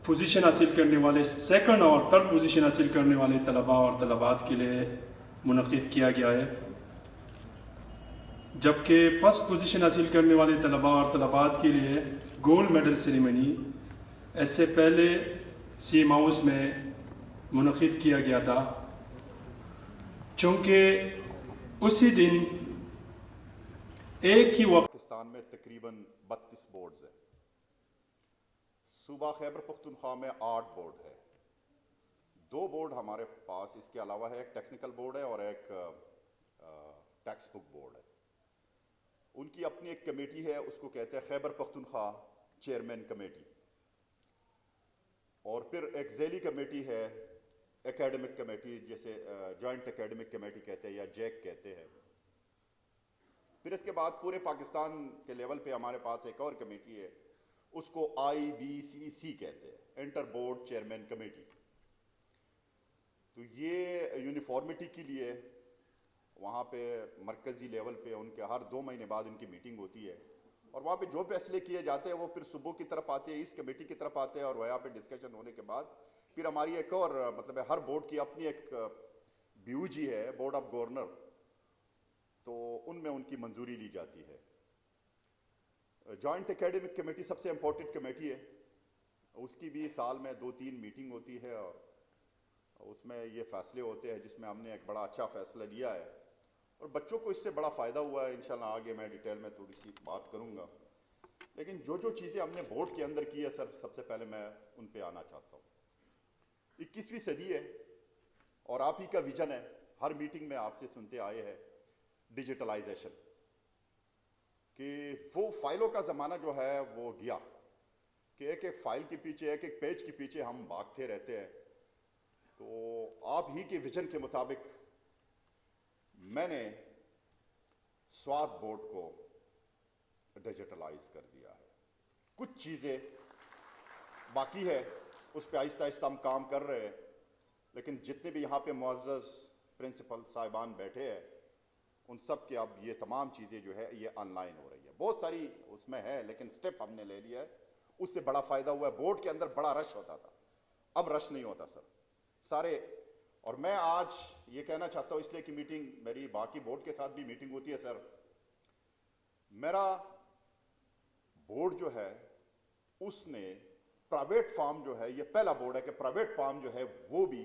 Position حاصل کرنے والے سیکنڈ اور تھرڈ پوزیشن حاصل کرنے والے طلباء اور طلبات کے لیے منعقد کیا گیا ہے، جبکہ فرسٹ پوزیشن حاصل کرنے والے طلباء اور طلبات کے لیے گولڈ میڈل سیریمنی اس سے پہلے سیم ہاؤس میں منعقد کیا گیا تھا، چونکہ اسی دن ایک ہی وقت پاکستان میں تقریباً 32 بورڈز ہیں۔ صوبہ خیبر پختونخوا میں 8 بورڈ ہے، 2 بورڈ ہمارے پاس اس کے علاوہ ہے، ایک ٹیکنیکل بورڈ ہے اور ایک ٹیکسٹ بک بورڈ ہے۔ ان کی اپنی ایک کمیٹی ہے، اس کو کہتے ہیں خیبر پختونخوا چیئرمین کمیٹی، اور پھر ایک ذیلی کمیٹی ہے اکیڈمک کمیٹی، جیسے جوائنٹ اکیڈمک کمیٹی کہتے ہیں یا جیک کہتے ہیں۔ پھر اس کے بعد پورے پاکستان کے لیول پہ ہمارے پاس ایک اور کمیٹی ہے، اس کو IBCC کہتے ہیں، انٹر بورڈ چیئرمین کمیٹی۔ تو یہ یونیفارمٹی کے لیے وہاں پہ مرکزی لیول پہ ان کے ہر 2 مہینے بعد ان کی میٹنگ ہوتی ہے، اور وہاں پہ جو فیصلے کیے جاتے ہیں وہ پھر صوبوں کی طرف آتے ہیں، اس کمیٹی کی طرف آتے ہیں، اور وہاں پہ ڈسکشن ہونے کے بعد پھر ہماری ایک اور مطلب ہے ہر بورڈ کی اپنی ایک BUG ہے، بورڈ آف گورنر، تو ان میں ان کی منظوری لی جاتی ہے۔ جوائنٹ اکیڈمک کمیٹی سب سے امپورٹنٹ کمیٹی ہے، اس کی بھی سال میں 2-3 میٹنگ ہوتی ہے، اور اس میں یہ فیصلے ہوتے ہیں، جس میں ہم نے ایک بڑا اچھا فیصلہ لیا ہے، اور بچوں کو اس سے بڑا فائدہ ہوا ہے۔ انشاءاللہ آگے میں ڈیٹیل میں تھوڑی سی بات کروں گا، لیکن جو چیزیں ہم نے بورڈ کے اندر کی ہے سر، سب سے پہلے میں ان پہ آنا چاہتا ہوں۔ 21ویں صدی ہے اور آپ ہی کا ویژن ہے، ہر میٹنگ میں آپ سے سنتے آئے ہیں ڈیجیٹلائزیشن، کہ وہ فائلوں کا زمانہ جو ہے وہ گیا، کہ ایک ایک فائل کے پیچھے، ایک ایک پیج کے پیچھے ہم بھاگتے رہتے ہیں۔ تو آپ ہی کے ویژن کے مطابق میں نے سوات بورڈ کو ڈیجیٹلائز کر دیا ہے۔ کچھ چیزیں باقی ہے، اس پہ آہستہ آہستہ ہم کام کر رہے ہیں، لیکن جتنے بھی یہاں پہ معزز پرنسپل صاحبان بیٹھے ہیں، ان سب کے اب یہ تمام چیزیں جو ہے یہ آن لائن ہو رہی ہے۔ بہت ساری اس میں ہے، لیکن سٹیپ ہم نے لے لیا ہے، اس سے بڑا فائدہ ہوا ہے۔ بورڈ کے اندر بڑا رش ہوتا تھا، اب رش نہیں ہوتا سر، سارے۔ اور میں آج یہ کہنا چاہتا ہوں، اس لیے کہ میٹنگ میری باقی بورڈ کے ساتھ بھی میٹنگ ہوتی ہے سر، میرا بورڈ جو ہے اس نے پرائیویٹ فارم جو ہے، یہ پہلا بورڈ ہے کہ پرائیویٹ فارم جو ہے وہ بھی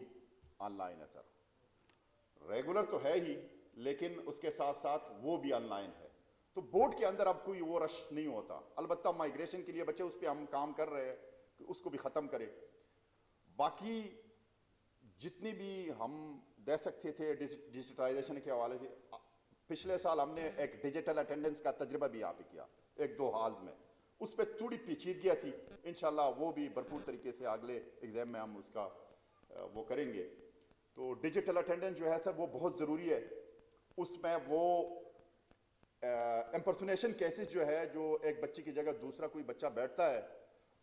آن لائن ہے سر۔ ریگولر تو ہے ہی، لیکن اس کے ساتھ ساتھ وہ بھی آن لائن ہے، تو بورڈ کے اندر اب کوئی وہ رش نہیں ہوتا۔ البتہ مائیگریشن کے لیے بچے، اس پہ ہم کام کر رہے ہیں کہ اس کو بھی ختم کریں۔ باقی جتنی بھی ہم دے سکتے تھے ڈیجیٹلائزیشن کے حوالے سے، پچھلے سال ہم نے ایک ڈیجیٹل اٹینڈنس کا تجربہ بھی یہاں پہ کیا 1-2 ہالز میں، اس پہ تھوڑی پیچیدگیاں تھی، انشاءاللہ وہ بھی بھرپور طریقے سے اگلے ایگزام میں ہم اس کا وہ کریں گے۔ تو ڈیجیٹل اٹینڈنس جو ہے سر وہ بہت ضروری ہے، اس میں وہ امپرسونیشن کیسز جو ہے، جو ایک بچے کی جگہ دوسرا کوئی بچہ بیٹھتا ہے،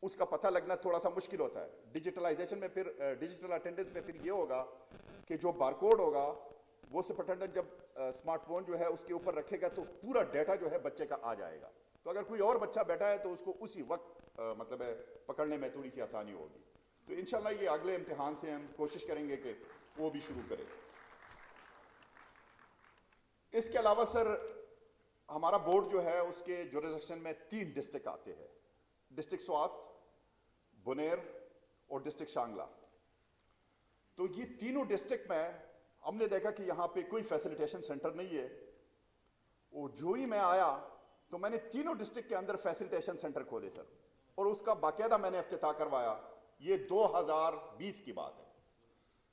اس کا پتہ لگنا تھوڑا سا مشکل ہوتا ہے۔ ڈیجیٹلائزیشن میں پھر ڈیجیٹل اٹینڈنس میں پھر یہ ہوگا کہ جو بارکوڈ ہوگا وہ سپرنٹینڈنٹ جب اسمارٹ فون جو ہے اس کے اوپر رکھے گا تو پورا ڈیٹا جو ہے بچے کا آ جائے گا، تو اگر کوئی اور بچہ بیٹھا ہے تو اس کو اسی وقت مطلب ہے پکڑنے میں تھوڑی سی آسانی ہوگی۔ تو انشاءاللہ یہ اگلے امتحان سے ہم کوشش کریں گے کہ وہ بھی شروع کریں۔ اس کے علاوہ سر ہمارا بورڈ جو ہے اس کے جورسڈکشن میں 3 ڈسٹرکٹ آتے ہیں، ڈسٹرکٹ سوات، بنیر اور ڈسٹرکٹ شانگلہ۔ تو یہ تینوں ڈسٹرکٹ میں ہم نے دیکھا کہ یہاں پہ کوئی فیسیلیٹیشن سینٹر نہیں ہے، اور جو ہی میں آیا تو میں نے تینوں ڈسٹرکٹ کے اندر فیسیلیٹیشن سینٹر کھولے سر، اور اس کا باقاعدہ میں نے افتتاح کروایا۔ یہ 2020 کی بات ہے،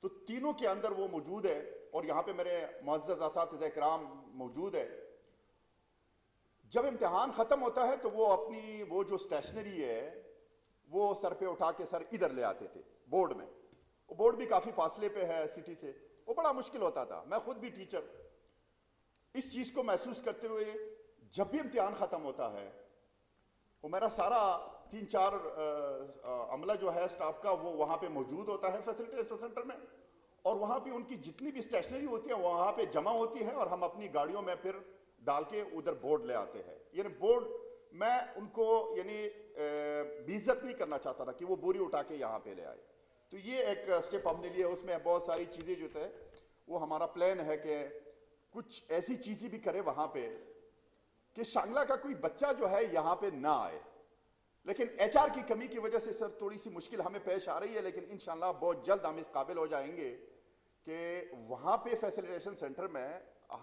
تو تینوں کے اندر وہ موجود ہے، اور یہاں پہ میرے معزز اساتذہ کرام موجود ہے۔ جب امتحان ختم ہوتا ہے تو وہ اپنی وہ جو اسٹیشنری ہے وہ سر پہ اٹھا کے سر ادھر لے آتے تھے بورڈ میں، وہ بورڈ بھی کافی فاصلے پہ ہے سٹی سے، وہ بڑا مشکل ہوتا تھا۔ میں خود بھی ٹیچر اس چیز کو محسوس کرتے ہوئے، جب بھی امتحان ختم ہوتا ہے وہ میرا سارا 3-4 عملہ جو ہے اسٹاف کا وہ وہاں پہ موجود ہوتا ہے فیسیلیٹیشن سینٹر میں، اور وہاں پہ ان کی جتنی بھی اسٹیشنری ہوتی ہے وہاں پہ جمع ہوتی ہے، اور ہم اپنی گاڑیوں میں پھر ڈال کے ادھر بورڈ لے آتے ہیں۔ یعنی بورڈ میں ان کو یعنی بےعزت نہیں کرنا چاہتا تھا کہ وہ بوری اٹھا کے یہاں پہ لے آئے. تو یہ ایک سٹیپ ہم نے لیا. اس میں بہت ساری چیزیں جو تھے وہ ہمارا پلان ہے کہ کچھ ایسی چیزیں بھی کرے وہاں پہ کہ شانگلہ کا کوئی بچہ جو ہے یہاں پہ نہ آئے. لیکن ایچ آر کی کمی کی وجہ سے سر تھوڑی سی مشکل ہمیں پیش آ رہی ہے, لیکن انشاءاللہ بہت جلد ہم اس قابل ہو جائیں گے کہ وہاں پہ فیسیلیٹیشن سینٹر میں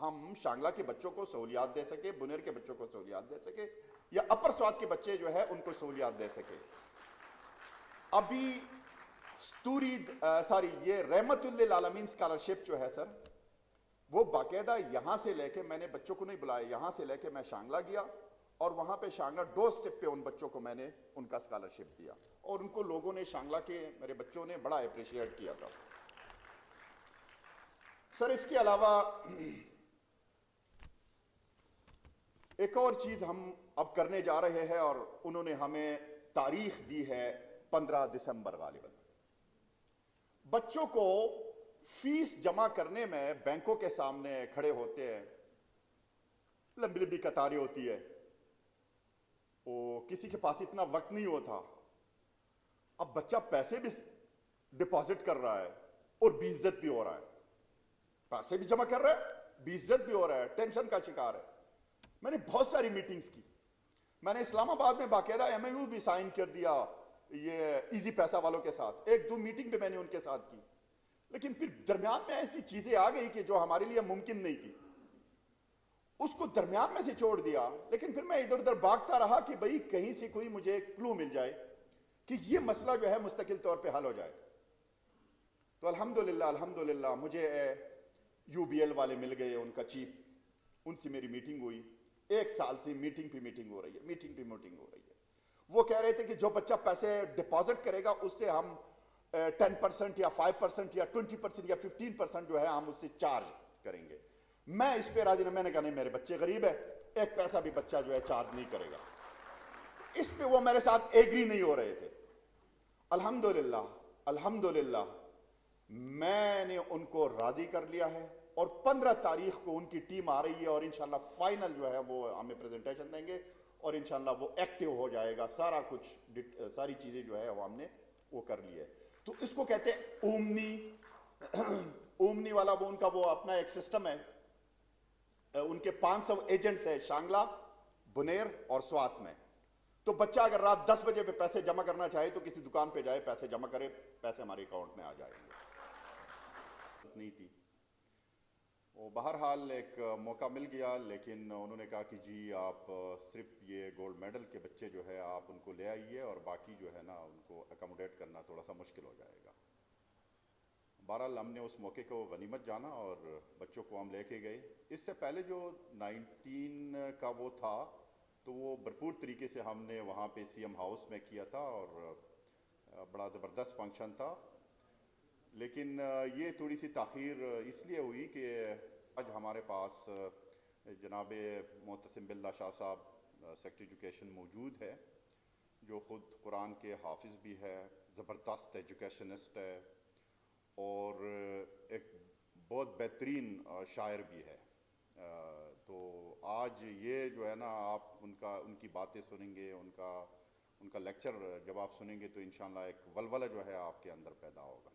ہم شانگلہ کے بچوں کو سہولیات دے سکے, بنیر کے بچوں کو سہولیات دے سکے, یا اپر سوات کے بچے جو ہے ان کو سہولیات دے سکے. ابھی یہ رحمت للعالمین اسکالرشپ جو ہے سر, وہ باقاعدہ یہاں سے لے کے, میں نے بچوں کو نہیں بلایا, یہاں سے لے کے میں شانگلہ گیا اور وہاں پہ شانگلہ ڈور سٹیپ پہ ان بچوں کو میں نے ان کا اسکالرشپ دیا, اور ان کو لوگوں نے, شانگلہ کے میرے بچوں نے بڑا اپریشیٹ کیا تھا. سر اس کے علاوہ ایک اور چیز ہم اب کرنے جا رہے ہیں, اور انہوں نے ہمیں تاریخ دی ہے 15 دسمبر غالباً. بچوں کو فیس جمع کرنے میں بینکوں کے سامنے کھڑے ہوتے ہیں, لمبی لمبی قطاریں ہوتی ہے, کسی کے پاس اتنا وقت نہیں ہوتا. اب بچہ پیسے بھی ڈپازٹ کر رہا ہے اور بے عزت بھی ہو رہا ہے, پیسے بھی جمع کر رہا ہے, بے عزت بھی ہو رہا ہے, ٹینشن کا شکار ہے. میں نے بہت ساری میٹنگز کی, میں نے اسلام آباد میں باقاعدہ ایم اے یو بھی سائن کر دیا یہ ایزی پیسہ والوں کے ساتھ, 1-2 میٹنگ بھی میں نے ان کے ساتھ کی. لیکن پھر درمیان میں ایسی چیزیں آ گئی کہ جو ہمارے لیے ممکن نہیں تھی, اس کو درمیان میں سے چھوڑ دیا. لیکن پھر میں ادھر ادھر بھاگتا رہا کہ بھئی کہیں سے کوئی مجھے کلو مل جائے کہ یہ مسئلہ جو ہے مستقل طور پہ حل ہو جائے. تو الحمدللہ مجھے یو بی ایل والے مل گئے, ان کا چیف, ان سے میری میٹنگ ہوئی. 1 سال سے میٹنگ پہ میٹنگ ہو رہی ہے, میٹنگ پہ میٹنگ ہو رہی ہے. وہ کہہ رہے تھے کہ جو بچہ پیسے ڈپازٹ کرے گا اس سے ہم 10% یا 5% یا 20% یا 15% جو ہے ہم اس سے چارج کریں گے. میں اس پہ راضی نہیں, میں نے کہا نہیں, میرے بچے غریب ہے, 1 پیسہ بھی بچہ جو ہے چارج نہیں کرے گا. اس پہ وہ میرے ساتھ ایگری نہیں ہو رہے تھے. الحمدللہ میں نے ان کو راضی کر لیا ہے, اور 15 تاریخ کو ان کی ٹیم آ رہی ہے, اور انشاءاللہ فائنل جو ہے وہ ہمیں پریزنٹیشن دیں گے, اور انشاءاللہ وہ ایکٹیو ہو جائے گا. سارا کچھ, ساری چیزیں جو ہے وہ ہم نے وہ کر لی ہے. تو اس کو کہتے ہیں اومنی والا, وہ ان کا وہ اپنا ایک سسٹم ہے. ان کے 500 ایجنٹس ہیں شانگلہ, بنیر اور سوات میں. تو بچہ اگر رات 10 بجے پہ پیسے جمع کرنا چاہے تو کسی دکان پہ جائے, پیسے جمع کرے, پیسے ہمارے اکاؤنٹ میں آ جائیں گے. نہیں تھی وہ, بہرحال ایک موقع مل گیا, لیکن انہوں نے کہا کہ جی آپ صرف یہ گولڈ میڈل کے بچے جو ہے آپ ان کو لے آئیے, اور باقی جو ہے نا ان کو اکاموڈیٹ کرنا تھوڑا سا مشکل ہو جائے گا. بہرحال ہم نے اس موقع کو غنیمت جانا اور بچوں کو ہم لے کے گئے. اس سے پہلے جو 19 کا وہ تھا تو وہ بھرپور طریقے سے ہم نے وہاں پہ سی ایم ہاؤس میں کیا تھا, اور بڑا زبردست فنکشن تھا. لیکن یہ تھوڑی سی تاخیر اس لیے ہوئی کہ آج ہمارے پاس جناب معتصم باللہ شاہ صاحب سیکرٹری ایجوکیشن موجود ہے, جو خود قرآن کے حافظ بھی ہے, زبردست ایجوکیشنسٹ ہے, اور ایک بہت بہترین شاعر بھی ہے. تو آج یہ جو ہے نا آپ ان کی باتیں سنیں گے, ان کا لیکچر جب آپ سنیں گے تو انشاءاللہ ایک ولولہ جو ہے آپ کے اندر پیدا ہوگا.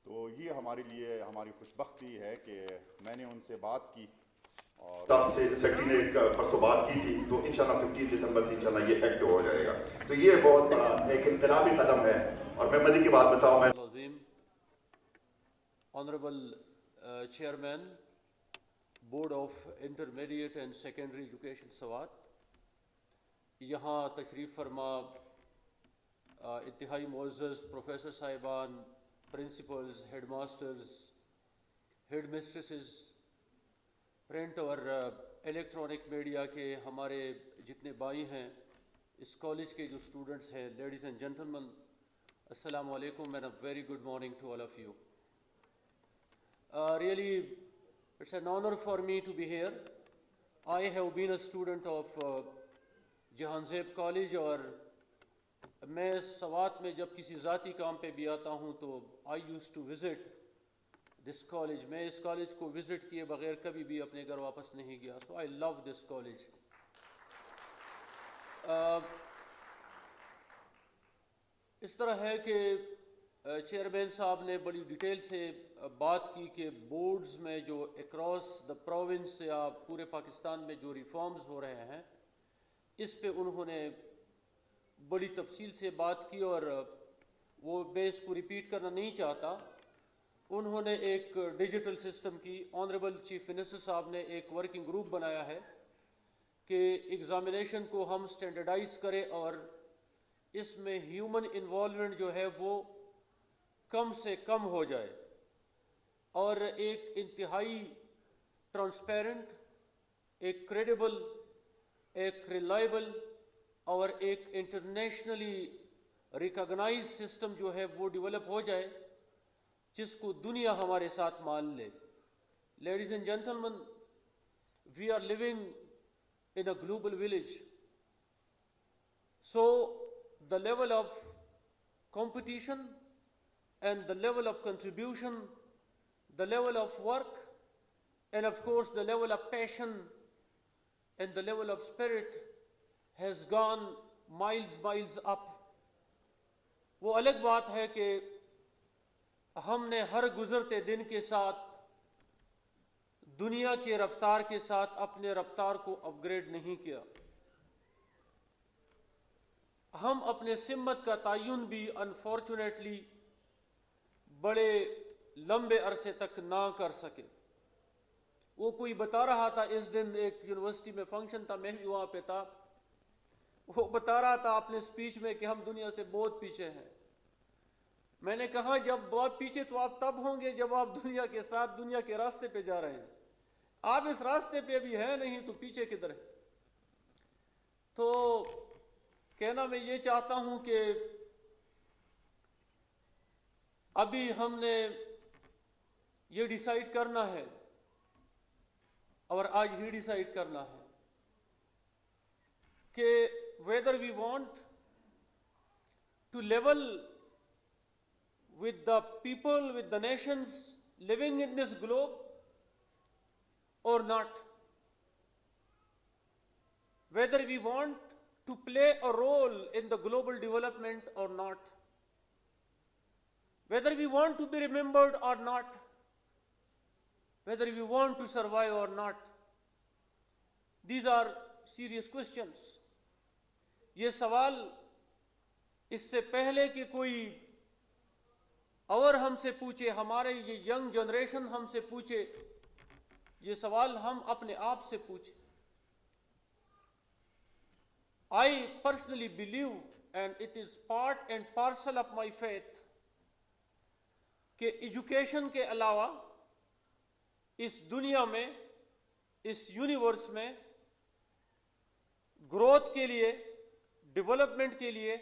تو یہ ہمارے لیے ہماری خوشبختی ہے کہ میں نے ان سے بات کی, اور صاحب سے سیکرٹری نے پرسوں بات کی تھی, تو انشاءاللہ 15 دسمبر سے انشاءاللہ یہ ایکٹو ہو جائے گا. تو یہ بہت بڑا ایک انقلابی قدم ہے. اور میں مزید کی بات بتاؤں, میں عظیم honourable chairman board of intermediate and secondary education Swat, یہاں تشریف فرما انتہائی معزز پروفیسر صاحبان, principals, head masters, head mistresses, print اور الیکٹرانک میڈیا کے ہمارے جتنے بھائی ہیں, اس کالج کے جو اسٹوڈنٹس ہیں, لیڈیز اینڈ جینٹلمن, السلام علیکم and a very good morning to all of you. Really, it's an honor for me to be here. I have been a student of جہان زیب کالج, اور میں سوات میں جب کسی ذاتی کام پہ بھی آتا ہوں تو I used to visit this college. میں اس کالج کو وزٹ کیے بغیر کبھی بھی اپنے گھر واپس نہیں گیا. So I love this college. اس طرح ہے کہ چیئرمین صاحب نے بڑی ڈیٹیل سے بات کی کہ بورڈز میں جو اکراس دا پروونس یا پورے پاکستان میں جو ریفارمز ہو رہے ہیں اس پہ انہوں نے بڑی تفصیل سے بات کی، اور وہ میں اس کو ریپیٹ کرنا نہیں چاہتا۔ انہوں نے ایک ڈیجیٹل سسٹم کی، آنریبل چیف منسٹر صاحب نے ایک ورکنگ گروپ بنایا ہے کہ ایگزامینیشن کو ہم سٹینڈرڈائز کریں اور اس میں ہیومن انوالومنٹ جو ہے وہ کم سے کم ہو جائے، اور ایک انتہائی ٹرانسپیرنٹ، ایک کریڈیبل، ایک ریلائبل اور ایک انٹرنیشنلی ریکگنائز سسٹم جو ہے وہ ڈیولپ ہو جائے جس کو دنیا ہمارے ساتھ مان لے۔ Ladies and gentleman, we are living in a global village. So the level of competition and the level of contribution, the level of work, and of course the level of passion and the level of spirit has gone miles up. وہ الگ بات ہے کہ ہم نے ہر گزرتے دن کے ساتھ دنیا کے رفتار کے ساتھ اپنے رفتار کو اپ گریڈ نہیں کیا۔ ہم اپنے سمت کا تعین بھی انفارچونیٹلی بڑے لمبے عرصے تک نہ کر سکے۔ وہ کوئی بتا رہا تھا، اس دن ایک یونیورسٹی میں فنکشن تھا، میں بھی وہاں پہ تھا، وہ بتا رہا تھا اپنے سپیچ میں کہ ہم دنیا سے بہت پیچھے ہیں۔ میں نے کہا جب بہت پیچھے تو آپ تب ہوں گے جب آپ دنیا کے ساتھ دنیا کے راستے پہ جا رہے ہیں، آپ اس راستے پہ بھی ہیں نہیں تو پیچھے کدھر ہے؟ تو کہنا میں یہ چاہتا ہوں کہ ابھی ہم نے یہ ڈیسائیڈ کرنا ہے، اور آج ہی ڈیسائیڈ کرنا ہے کہ whether we want to level with the people, with the nations living in this globe or not, whether we want to play a role in the global development or not, whether we want to be remembered or not, whether we want to survive or not. These are serious questions. یہ سوال اس سے پہلے کہ کوئی اور ہم سے پوچھے، ہمارے یہ ینگ جنریشن ہم سے پوچھے، یہ سوال ہم اپنے آپ سے پوچھیں۔ I personally believe, and it is part and parcel of my faith، کہ ایجوکیشن کے علاوہ اس دنیا میں، اس یونیورس میں گروتھ کے لیے، ڈیولپمنٹ کے لیے،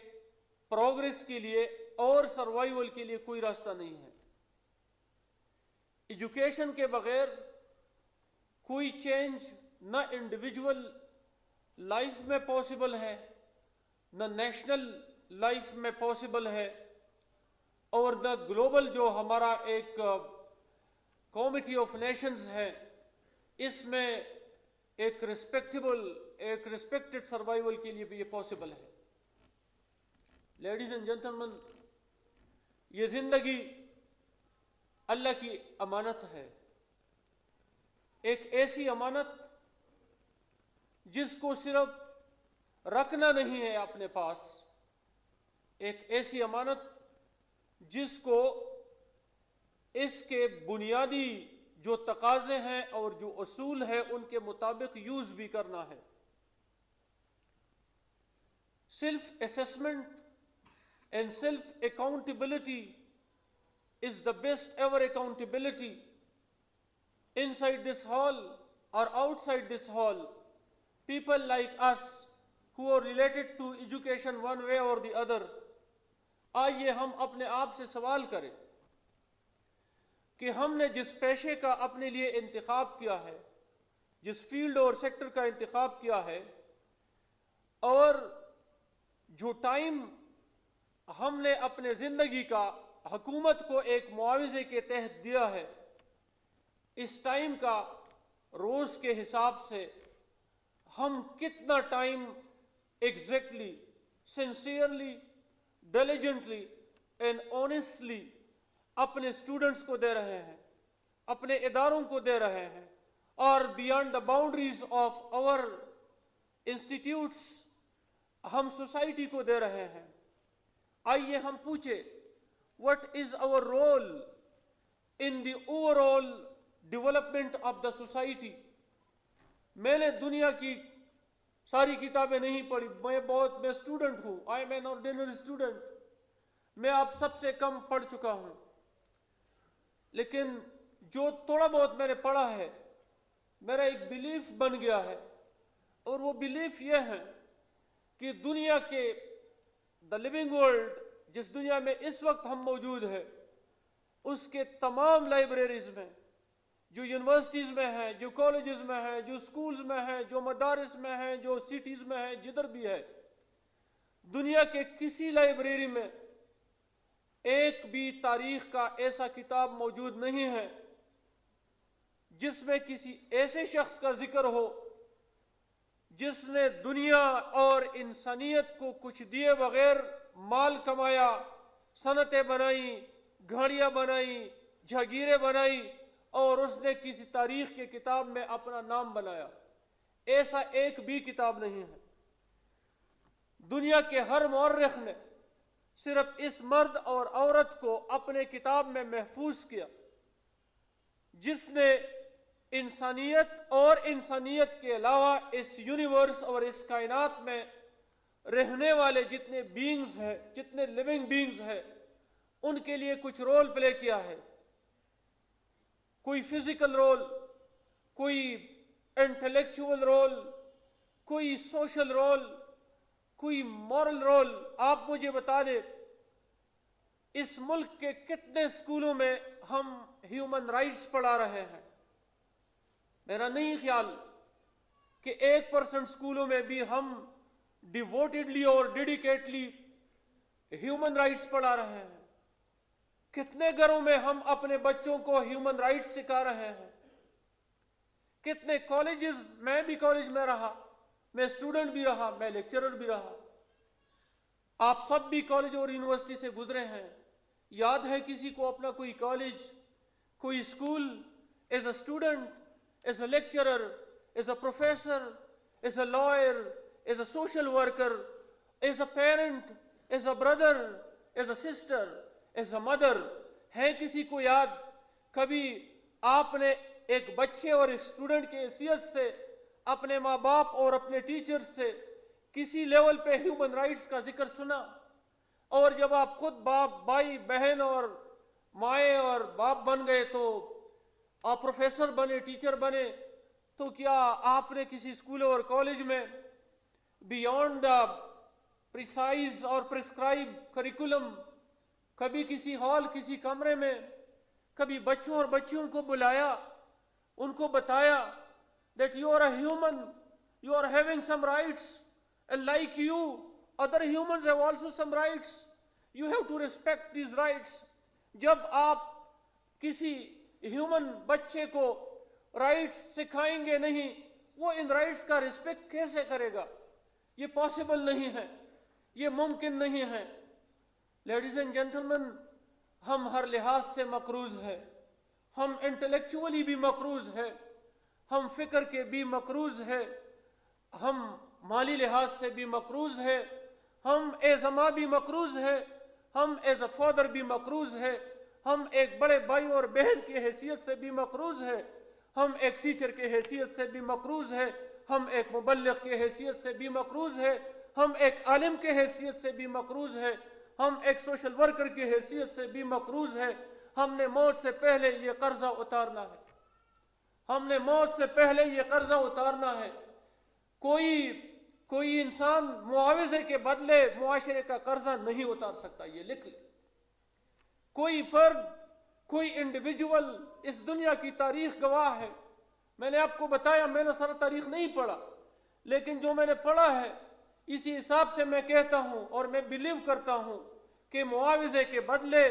پروگریس کے لیے اور سروائیول کے لیے کوئی راستہ نہیں ہے۔ ایجوکیشن کے بغیر کوئی چینج نہ انڈیویجول لائف میں پاسبل ہے، نہ نیشنل لائف میں پاسبل ہے، اور نہ گلوبل جو ہمارا ایک کمیٹی آف نیشنز ہے اس میں ایک ریسپیکٹڈ سروائیول کے لیے بھی یہ پاسبل ہے۔ لیڈیز اینڈ جینٹلمن، یہ زندگی اللہ کی امانت ہے، ایک ایسی امانت جس کو صرف رکھنا نہیں ہے اپنے پاس، ایک ایسی امانت جس کو اس کے بنیادی جو تقاضے ہیں اور جو اصول ہیں ان کے مطابق یوز بھی کرنا ہے۔ Self assessment and self accountability is the best ever accountability. Inside this hall or outside this hall, people like us who are related to education one way or the other, آئیے ہم اپنے آپ سے سوال کریں کہ ہم نے جس پیشے کا اپنے لیے انتخاب کیا ہے، جس فیلڈ اور سیکٹر کا انتخاب کیا ہے، اور جو ٹائم ہم نے اپنے زندگی کا حکومت کو ایک معاوضے کے تحت دیا ہے، اس ٹائم کا روز کے حساب سے ہم کتنا time exactly, sincerely, diligently and honestly اپنے اسٹوڈنٹس کو دے رہے ہیں, اپنے اداروں کو دے رہے ہیں, اور beyond the boundaries of our institutes ہم سوسائٹی کو دے رہے ہیں. آئیے ہم پوچھیں, what is our role in the overall development of the society؟ میں نے دنیا کی ساری کتابیں نہیں پڑھی, میں اسٹوڈنٹ ہوں, I am an ordinary student, میں آپ سب سے کم پڑھ چکا ہوں, لیکن جو تھوڑا بہت میں نے پڑھا ہے میرا ایک بلیف بن گیا ہے, اور وہ بلیف یہ ہے کہ دنیا کے دا لیونگ ورلڈ, جس دنیا میں اس وقت ہم موجود ہیں, اس کے تمام لائبریریز میں, جو یونیورسٹیز میں ہیں, جو کالجز میں ہیں, جو سکولز میں ہیں, جو مدارس میں ہیں, جو سٹیز میں ہیں, جدھر بھی ہے, دنیا کے کسی لائبریری میں ایک بھی تاریخ کا ایسا کتاب موجود نہیں ہے جس میں کسی ایسے شخص کا ذکر ہو جس نے دنیا اور انسانیت کو کچھ دیے بغیر مال کمایا, صنعتیں بنائی, گاڑیاں بنائی, جاگیریں بنائی, اور اس نے کسی تاریخ کے کتاب میں اپنا نام بنایا. ایسا ایک بھی کتاب نہیں ہے. دنیا کے ہر مورخ نے صرف اس مرد اور عورت کو اپنے کتاب میں محفوظ کیا جس نے انسانیت اور انسانیت کے علاوہ اس یونیورس اور اس کائنات میں رہنے والے جتنے بینگز ہیں, جتنے لیونگ بینگز ہیں, ان کے لیے کچھ رول پلے کیا ہے. کوئی فزیکل رول, کوئی انٹلیکچول رول, کوئی سوشل رول, کوئی مورل رول. آپ مجھے بتا دیں اس ملک کے کتنے اسکولوں میں ہم ہیومن رائٹس پڑھا رہے ہیں؟ میرا نہیں خیال کہ 1% اسکولوں میں بھی ہم ڈیووٹیڈلی اور ڈیڈیکیٹلی ہیومن رائٹس پڑھا رہے ہیں. کتنے گھروں میں ہم اپنے بچوں کو ہیومن رائٹس سکھا رہے ہیں؟ کتنے کالجز, میں بھی کالج میں رہا, میں اسٹوڈنٹ بھی رہا, میں لیکچرر بھی رہا, آپ سب بھی کالج اور یونیورسٹی سے گزرے ہیں. یاد ہے کسی کو اپنا کوئی کالج, کوئی school, as a student, as a lecturer, as a professor, as a lawyer, as a social worker, as a parent, as a brother, as a sister, as a mother, ہے کسی کو یاد کبھی آپ نے ایک بچے اور اسٹوڈنٹ کی حیثیت سے اپنے ماں باپ اور اپنے ٹیچر سے کسی لیول پہ ہیومن رائٹس کا ذکر سنا؟ اور جب آپ خود باپ, بھائی, بہن اور مائیں اور باپ بن گئے, تو آپ پروفیسر بنے, ٹیچر بنے, تو کیا آپ نے کسی اسکول اور کالج میں بیونڈ دا پریسائز اور پرسکرائب کریکولم کبھی کسی ہال, کسی کمرے میں کبھی بچوں اور بچیوں کو بلایا, ان کو بتایا that you are a human, you are having some rights, and like you, other humans have also some rights, you have to respect these rights. جب آپ کسی ہیومن بچے کو رائٹس سکھائیں گے نہیں, وہ ان رائٹس کا رسپیکٹ کیسے کرے گا؟ یہ پاسبل نہیں ہے, یہ ممکن نہیں ہے. لیڈیز اینڈ جینٹلمن, ہم ہر لحاظ سے مقروض ہیں. ہم انٹلیکچولی بھی مقروض ہیں, ہم فکر کے بھی مقروض ہیں, ہم مالی لحاظ سے بھی مقروض ہیں, ہم ایز اے ماں بھی مقروض ہیں, ہم ایز اے فادر بھی مقروض ہیں, ہم ایک بڑے بھائی اور بہن کی حیثیت سے بھی مقروض ہیں, ہم ایک ٹیچر کی حیثیت سے بھی مقروض ہیں, ہم ایک مبلغ کی حیثیت سے بھی مقروض ہیں, ہم ایک عالم کی حیثیت سے بھی مقروض ہیں, ہم ایک سوشل ورکر کی حیثیت سے بھی مقروض ہیں. ہم نے موت سے پہلے یہ قرضہ اتارنا ہے, ہم نے موت سے پہلے یہ قرضہ اتارنا ہے. کوئی انسان معاوضے کے بدلے معاشرے کا قرضہ نہیں اتار سکتا, یہ لکھ لے. کوئی فرد, کوئی انڈیویجول, اس دنیا کی تاریخ گواہ ہے. میں نے آپ کو بتایا میں نے سارا تاریخ نہیں پڑھا, لیکن جو میں نے پڑھا ہے اسی حساب سے میں کہتا ہوں اور میں بلیو کرتا ہوں کہ معاوضے کے بدلے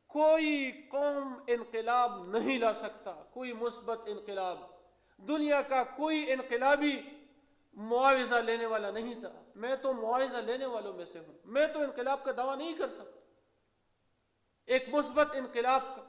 کوئی قوم انقلاب نہیں لا سکتا, کوئی مثبت انقلاب. دنیا کا کوئی انقلابی معاوضہ لینے والا نہیں تھا. میں تو معاوضہ لینے والوں میں سے ہوں. میں تو انقلاب کا دعویٰ نہیں کر سکتا. ایک مثبت انقلاب کا